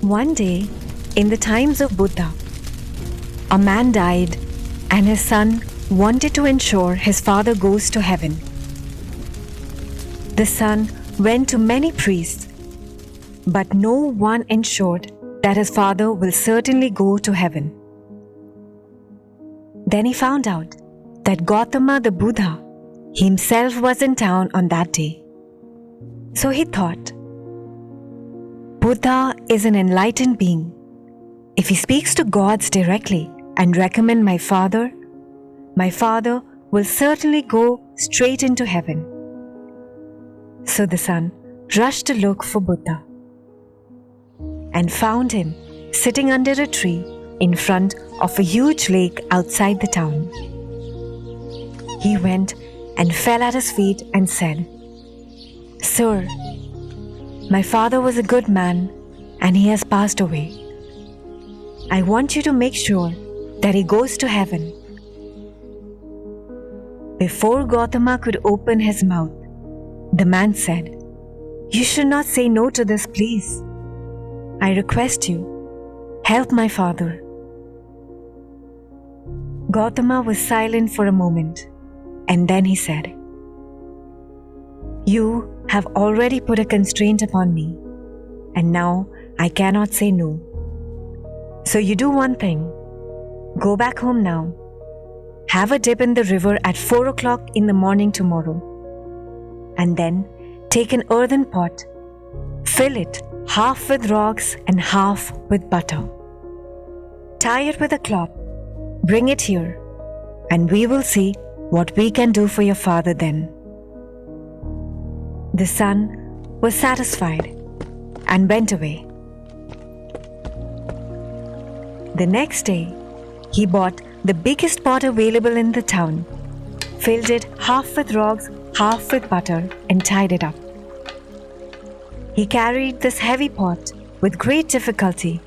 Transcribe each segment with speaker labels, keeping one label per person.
Speaker 1: One day, in the times of Buddha, a man died and his son wanted to ensure his father goes to heaven. The son went to many priests, but no one ensured that his father will certainly go to heaven. Then he found out that Gautama the Buddha himself was in town on that day. So he thought, Buddha is an enlightened being. If he speaks to gods directly and recommend my father will certainly go straight into heaven. So the son rushed to look for Buddha and found him sitting under a tree in front of a huge lake outside the town. He went and fell at his feet and said, Sir, my father was a good man and he has passed away. I want you to make sure that he goes to heaven. Before Gautama could open his mouth, the man said, You should not say no to this, please. I request you, help my father. Gautama was silent for a moment, and then he said, You have already put a constraint upon me, and now I cannot say no. So you do one thing. Go back home now. Have a dip in the river at 4 o'clock in the morning tomorrow. And then take an earthen pot, fill it half with rocks and half with butter. Tie it with a cloth, bring it here, and we will see what we can do for your father then. The son was satisfied and went away. The next day, he bought the biggest pot available in the town, filled it half with rocks, half with butter, and tied it up. He carried this heavy pot with great difficulty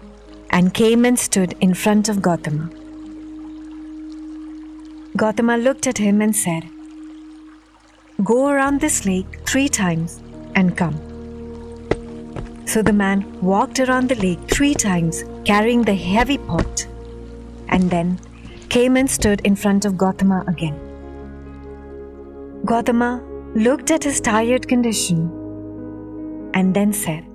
Speaker 1: and came and stood in front of Gautama. Gautama looked at him and said, Go around this lake 3 times and come. So the man walked around the lake 3 times carrying the heavy pot and then came and stood in front of Gautama again. Gautama looked at his tired condition and then said,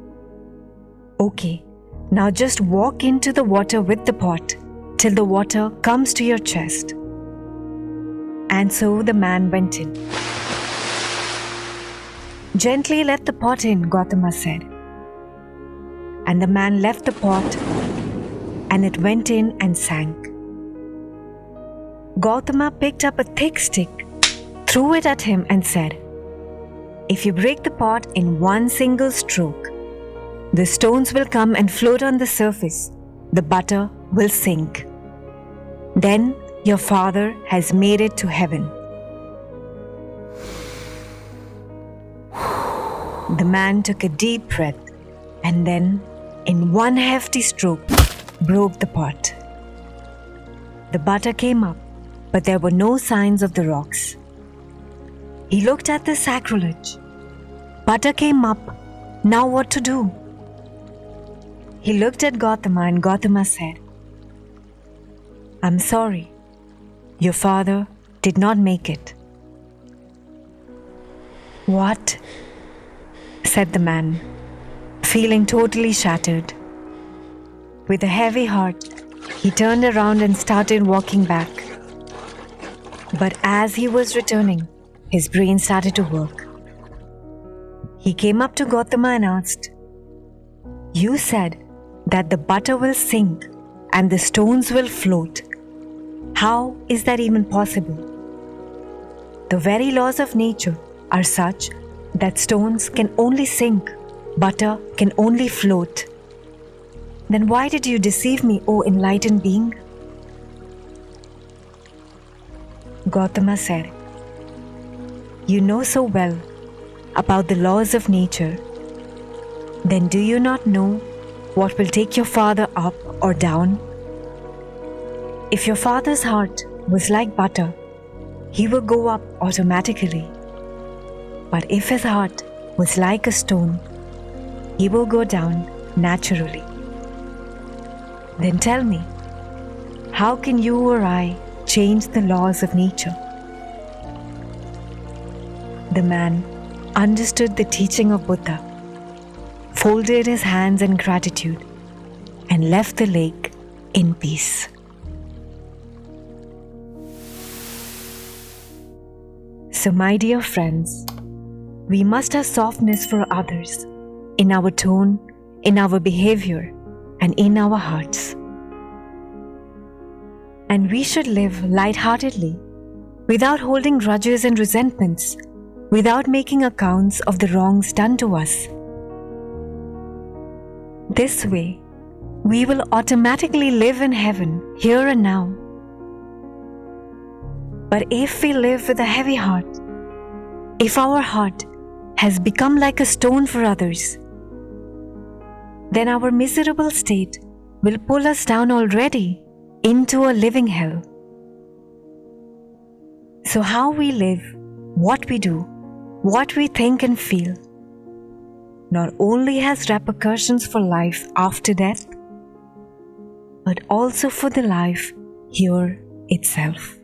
Speaker 1: Okay, now just walk into the water with the pot till the water comes to your chest. And so the man went in. Gently let the pot in, Gautama said. And the man left the pot and it went in and sank. Gautama picked up a thick stick, threw it at him and said, If you break the pot in one single stroke, the stones will come and float on the surface. The butter will sink. Then your father has made it to heaven. The man took a deep breath and then, in one hefty stroke, broke the pot. The butter came up, but there were no signs of the rocks. He looked at the sacrilege. Butter came up. Now what to do? He looked at Gautama and Gautama said, I'm sorry. Your father did not make it. What? Said the man, feeling totally shattered. With a heavy heart, he turned around and started walking back. But as he was returning, his brain started to work. He came up to Gautama and asked, You said that the butter will sink and the stones will float. How is that even possible? The very laws of nature are such that stones can only sink, butter can only float. Then why did you deceive me, O enlightened being? Gautama said, You know so well about the laws of nature. Then do you not know what will take your father up or down? If your father's heart was like butter, he will go up automatically. But if his heart was like a stone, he will go down naturally. Then tell me, how can you or I change the laws of nature? The man understood the teaching of Buddha, folded his hands in gratitude, and left the lake in peace. So, my dear friends, we must have softness for others in our tone, in our behavior, and in our hearts. And we should live lightheartedly, without holding grudges and resentments, without making accounts of the wrongs done to us. This way, we will automatically live in heaven here and now. But if we live with a heavy heart, if our heart has become like a stone for others, then our miserable state will pull us down already into a living hell. So how we live, what we do, what we think and feel, not only has repercussions for life after death, but also for the life here itself.